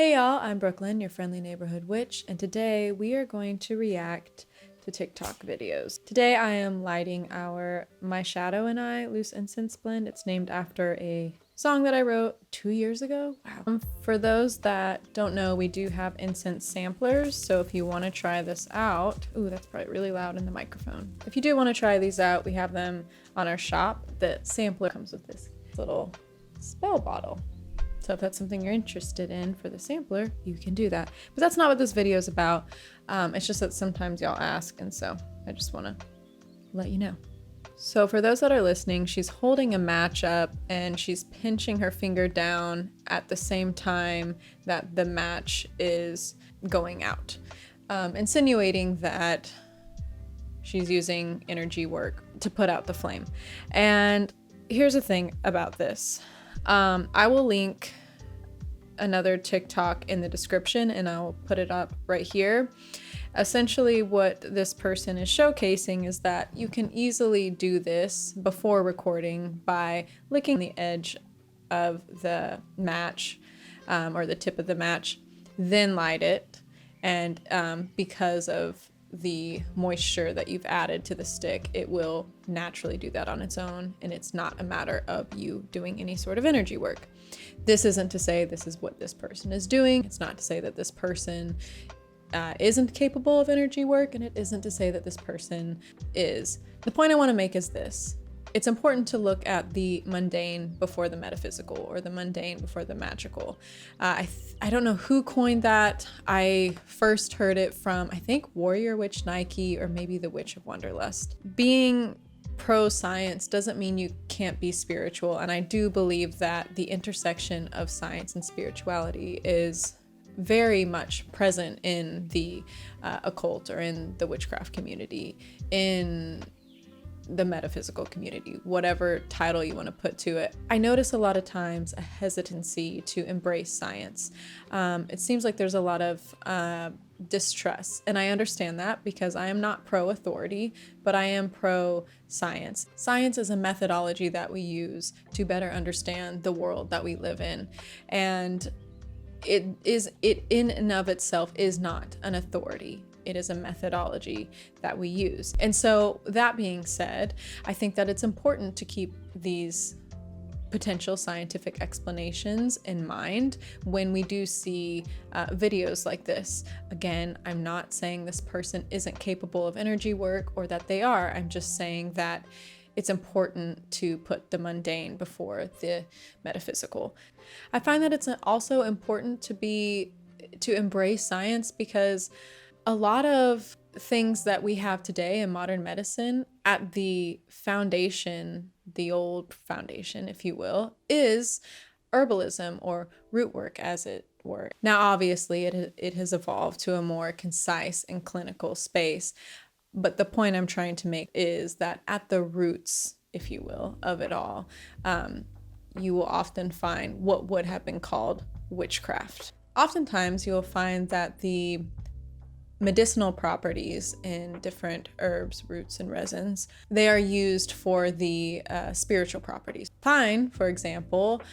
Hey y'all, I'm Brooklyn, your friendly neighborhood witch, and today we are going to react to TikTok videos. Today I am lighting our My Shadow and I Loose Incense blend. It's named after a song that I wrote 2 years ago. Wow. For those that don't know, we do have incense samplers, so if you want to try this out, ooh, that's probably really loud in the microphone. If you do want to try these out, we have them on our shop. The sampler comes with this little spell bottle. So if that's something you're interested in for the sampler, you can do that. But that's not what this video is about. It's just that sometimes y'all ask, and so I just want to let you know. So for those that are listening, she's holding a match up and she's pinching her finger down at the same time that the match is going out, insinuating that she's using energy work to put out the flame. And here's the thing about this. I will link another TikTok in the description and I'll put it up right here. Essentially what this person is showcasing is that you can easily do this before recording by licking the edge of the match or the tip of the match, then light it. And because of the moisture that you've added to the stick, it will naturally do that on its own, and it's not a matter of you doing any sort of energy work. This isn't to say this is what this person is doing. It's not to say that this person isn't capable of energy work, and it isn't to say that this person is. The point I want to make is this. It's important to look at the mundane before the metaphysical, or the mundane before the magical. I don't know who coined that. I first heard it from, I think, Warrior Witch Nike, or maybe the Witch of Wonderlust. Being pro-science doesn't mean you can't be spiritual, and I do believe that the intersection of science and spirituality is very much present in the occult, or in the witchcraft community, in the metaphysical community, whatever title you want to put to it. I notice a lot of times a hesitancy to embrace science. It seems like there's a lot of distrust, and I understand that because I am not pro-authority, but I am pro-science. Science is a methodology that we use to better understand the world that we live in, and it in and of itself is not an authority. It is a methodology that we use. And so that being said, I think that it's important to keep these potential scientific explanations in mind when we do see videos like this. Again, I'm not saying this person isn't capable of energy work, or that they are. I'm just saying that it's important to put the mundane before the metaphysical. I find that it's also important to embrace science, because a lot of things that we have today in modern medicine, at the foundation, the old foundation, if you will, is herbalism, or root work, as it were. Now, obviously, it has evolved to a more concise and clinical space, but the point I'm trying to make is that at the roots, if you will, of it all, you will often find what would have been called witchcraft. Oftentimes, you'll find that the medicinal properties in different herbs, roots, and resins, they are used for the spiritual properties. Pine, for example,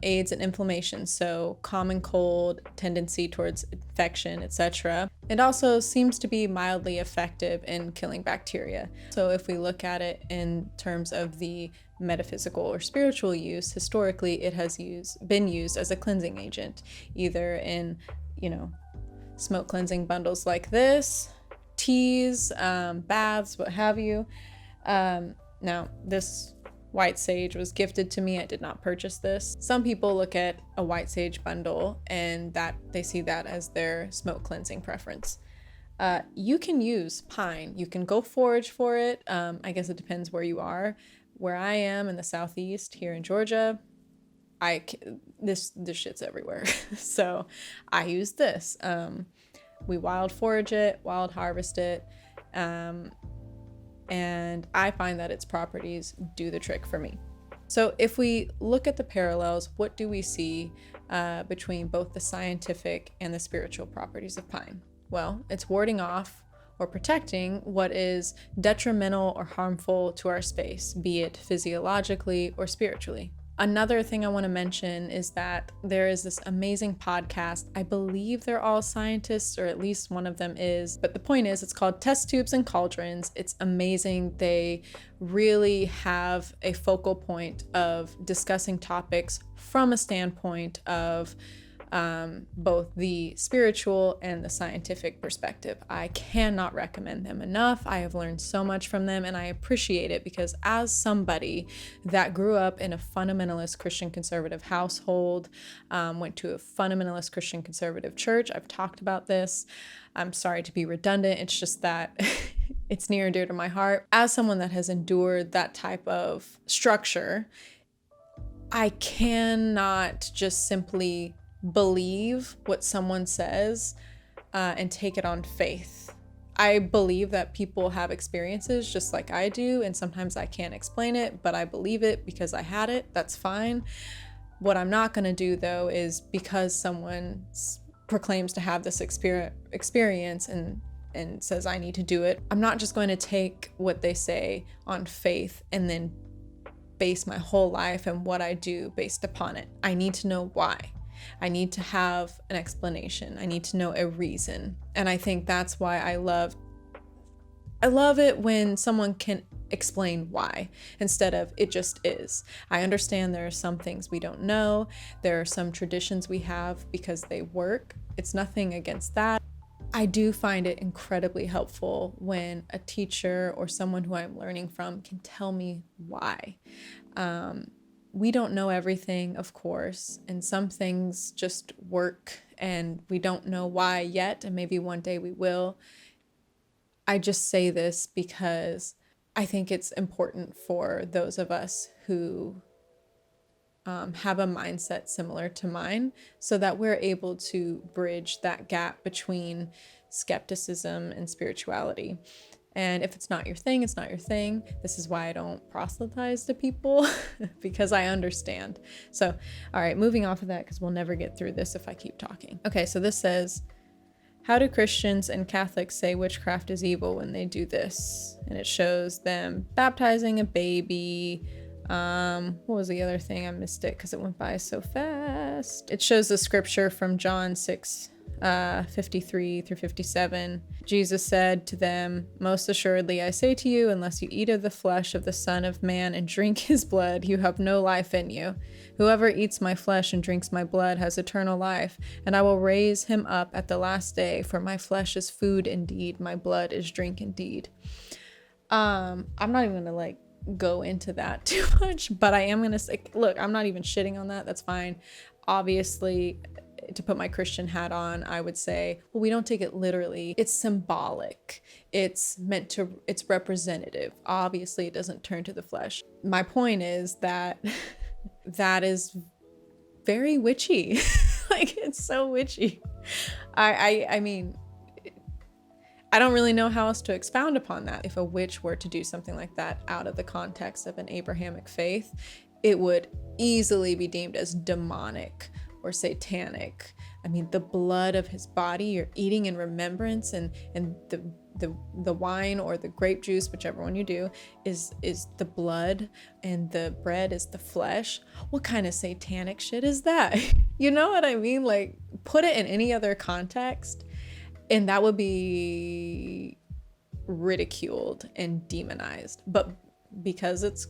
aids in inflammation, so common cold, tendency towards infection, etc. It also seems to be mildly effective in killing bacteria. So if we look at it in terms of the metaphysical or spiritual use, historically it has been used as a cleansing agent, either in, smoke cleansing bundles like this, teas, baths, what have you. Now, this white sage was gifted to me. I did not purchase this. Some people look at a white sage bundle and that they see that as their smoke cleansing preference. You can use pine. You can go forage for it. I guess it depends where you are. Where I am in the southeast here in Georgia, this shit's everywhere. So I use this. We wild forage it, wild harvest it, and I find that its properties do the trick for me. So if we look at the parallels, what do we see between both the scientific and the spiritual properties of pine? Well, it's warding off or protecting what is detrimental or harmful to our space, be it physiologically or spiritually. Another thing I want to mention is that there is this amazing podcast. I believe they're all scientists, or at least one of them is. But the point is, it's called Test Tubes and Cauldrons. It's amazing. They really have a focal point of discussing topics from a standpoint of both the spiritual and the scientific perspective. I cannot recommend them enough. I have learned so much from them, and I appreciate it because as somebody that grew up in a fundamentalist Christian conservative household, went to a fundamentalist Christian conservative church, I've talked about this. I'm sorry to be redundant. It's just that it's near and dear to my heart. As someone that has endured that type of structure, I cannot just simply believe what someone says and take it on faith. I believe that people have experiences just like I do, and sometimes I can't explain it, but I believe it because I had it. That's fine. What I'm not going to do, though, is because someone proclaims to have this experience and says I need to do it, I'm not just going to take what they say on faith and then base my whole life and what I do based upon it. I need to know why. I need to have an explanation. I need to know a reason. And I think that's why I love it when someone can explain why instead of it just is. I understand there are some things we don't know. There are some traditions we have because they work. It's nothing against that. I do find it incredibly helpful when a teacher or someone who I'm learning from can tell me why. We don't know everything, of course, and some things just work and we don't know why yet, and maybe one day we will. I just say this because I think it's important for those of us who have a mindset similar to mine so that we're able to bridge that gap between skepticism and spirituality. And if it's not your thing, it's not your thing. This is why I don't proselytize to people because I understand. So, all right, moving off of that because we'll never get through this if I keep talking. Okay, so this says, how do Christians and Catholics say witchcraft is evil when they do this? And it shows them baptizing a baby. What was the other thing? I missed it because it went by so fast. It shows the scripture from John 6, 53 through 57. Jesus said to them, "Most assuredly I say to you, unless you eat of the flesh of the Son of Man and drink his blood, you have no life in you. Whoever eats my flesh and drinks my blood has eternal life, and I will raise him up at the last day, for my flesh is food indeed, my blood is drink indeed." I'm not even gonna go into that too much, but I am gonna say, look, I'm not even shitting on that. That's fine. Obviously, to put my Christian hat on, I would say, well, we don't take it literally. It's symbolic. It's representative. Obviously, it doesn't turn to the flesh. My point is that that is very witchy. It's so witchy. I mean, I don't really know how else to expound upon that. If a witch were to do something like that out of the context of an Abrahamic faith, it would easily be deemed as demonic or satanic. I mean, the blood of his body you're eating in remembrance, and the wine or the grape juice, whichever one you do, is the blood, and the bread is the flesh. What kind of satanic shit is that? You know what I mean? Put it in any other context and that would be ridiculed and demonized. But because it's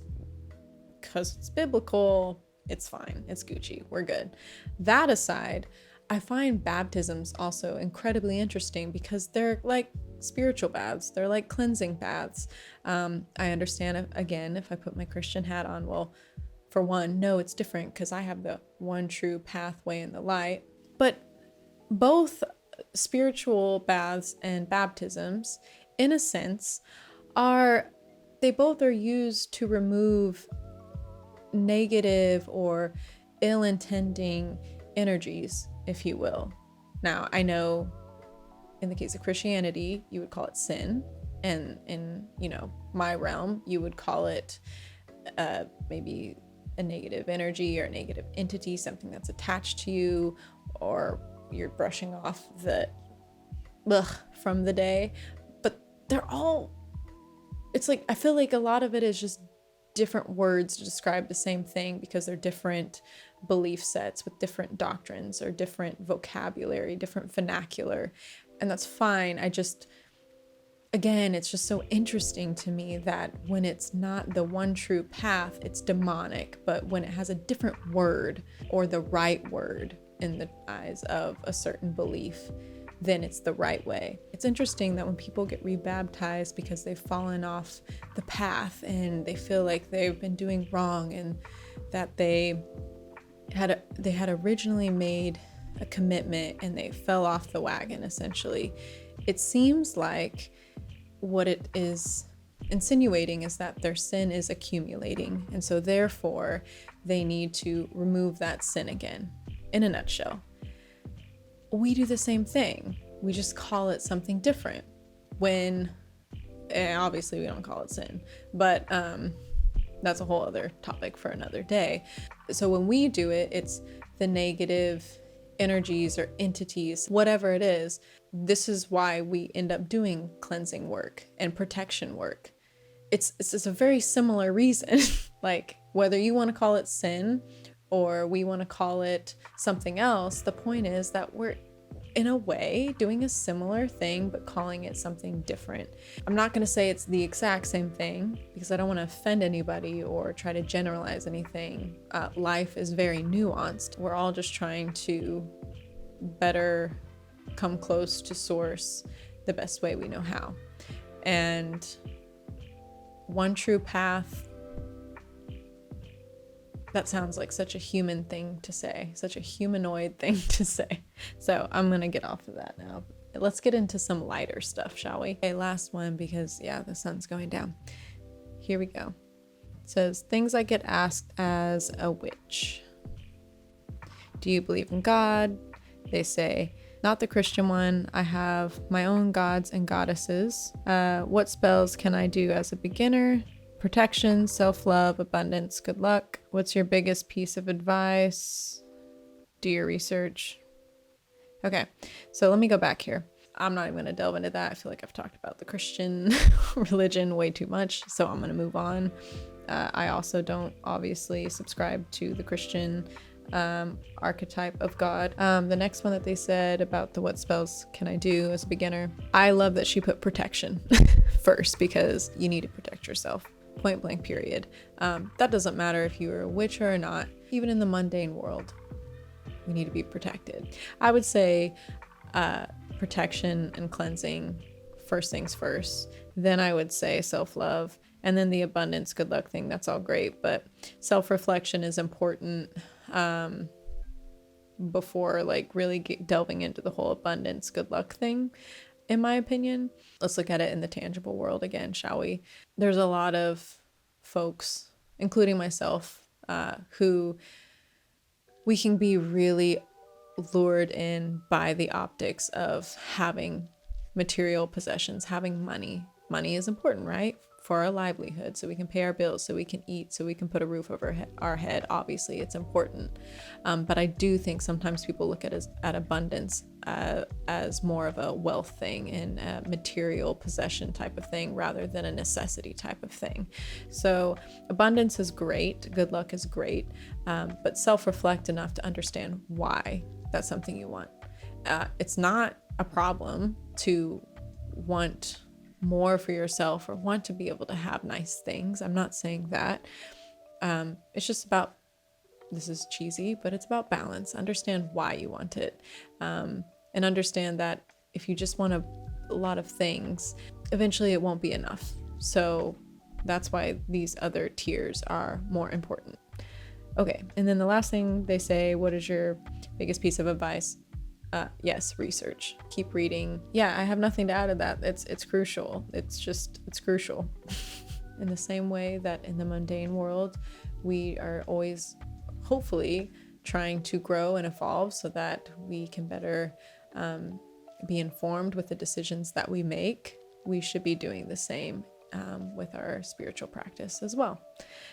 biblical, it's fine. It's Gucci. We're good. That aside, I find baptisms also incredibly interesting because they're like spiritual baths. They're like cleansing baths. I understand, again, if I put my Christian hat on, well, for one, no, it's different because I have the one true pathway in the light. But both spiritual baths and baptisms, in a sense, they both are used to remove negative or ill-intending energies, if you will. Now, I know in the case of Christianity, you would call it sin, and in my realm, you would call it maybe a negative energy or a negative entity, something that's attached to you, or you're brushing off the from the day. But they're all, it's like, I feel like a lot of it is just different words to describe the same thing because they're different belief sets with different doctrines or different vocabulary, different vernacular. And that's fine. Again, it's just so interesting to me that when it's not the one true path, it's demonic. But when it has a different word or the right word in the eyes of a certain belief, then it's the right way. It's interesting that when people get rebaptized because they've fallen off the path and they feel like they've been doing wrong and that they had originally made a commitment and they fell off the wagon, essentially. It seems like what it is insinuating is that their sin is accumulating, and so therefore they need to remove that sin again. In a nutshell, we do the same thing. We just call it something different. When obviously we don't call it sin, but that's a whole other topic for another day. So when we do it, it's the negative energies or entities, whatever it is. This is why we end up doing cleansing work and protection work. It's just a very similar reason. Like, whether you want to call it sin or we want to call it something else, the point is that we're in a way doing a similar thing but calling it something different. I'm not going to say it's the exact same thing because I don't want to offend anybody or try to generalize anything. Life is very nuanced. We're all just trying to better come close to source the best way we know how. And one true path, that sounds like such a human thing to say, such a humanoid thing to say. So I'm gonna get off of that now. Let's get into some lighter stuff, shall we? Okay, last one, because yeah, the sun's going down. Here we go. It says, things I get asked as a witch. Do you believe in God? They say, not the Christian one. I have my own gods and goddesses. What spells can I do as a beginner? Protection, self-love, abundance, good luck. What's your biggest piece of advice? Do your research. Okay, so let me go back here. I'm not even going to delve into that. I feel like I've talked about the Christian religion way too much, so I'm going to move on. I also don't obviously subscribe to the Christian archetype of God. The next one that they said about the what spells can I do as a beginner, I love that she put protection first, because you need to protect yourself. Point blank, period. That doesn't matter if you're a witch or not. Even in the mundane world, we need to be protected. I would say protection and cleansing first things first. Then I would say self-love, and then the abundance, good luck thing. That's all great, but self-reflection is important before like really delving into the whole abundance, good luck thing. In my opinion, let's look at it in the tangible world again, shall we? There's a lot of folks, including myself, who we can be really lured in by the optics of having material possessions, having money. Money is important, right? For our livelihood, so we can pay our bills, so we can eat, so we can put a roof over our head. Obviously, it's important. But I do think sometimes people look at abundance as more of a wealth thing and a material possession type of thing rather than a necessity type of thing. So abundance is great, good luck is great, but self-reflect enough to understand why that's something you want. It's not a problem to want more for yourself or want to be able to have nice things. I'm not saying that. It's just about, this is cheesy, but it's about balance. Understand why you want it. And understand that if you just want a lot of things, eventually it won't be enough. So that's why these other tiers are more important. Okay, and then the last thing they say, what is your biggest piece of advice? Yes, research. Keep reading. Yeah, I have nothing to add to that. It's crucial. It's crucial. In the same way that in the mundane world, we are always, hopefully, trying to grow and evolve so that we can better be informed with the decisions that we make. We should be doing the same with our spiritual practice as well.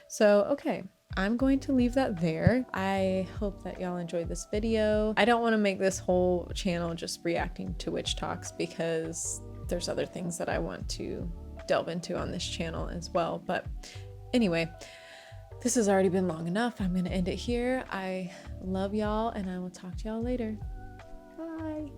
So, okay. I'm going to leave that there. I hope that y'all enjoyed this video. I don't want to make this whole channel just reacting to witch talks because there's other things that I want to delve into on this channel as well. But Anyway, this has already been long enough. I'm gonna end it here. I love y'all and I will talk to y'all later. Bye.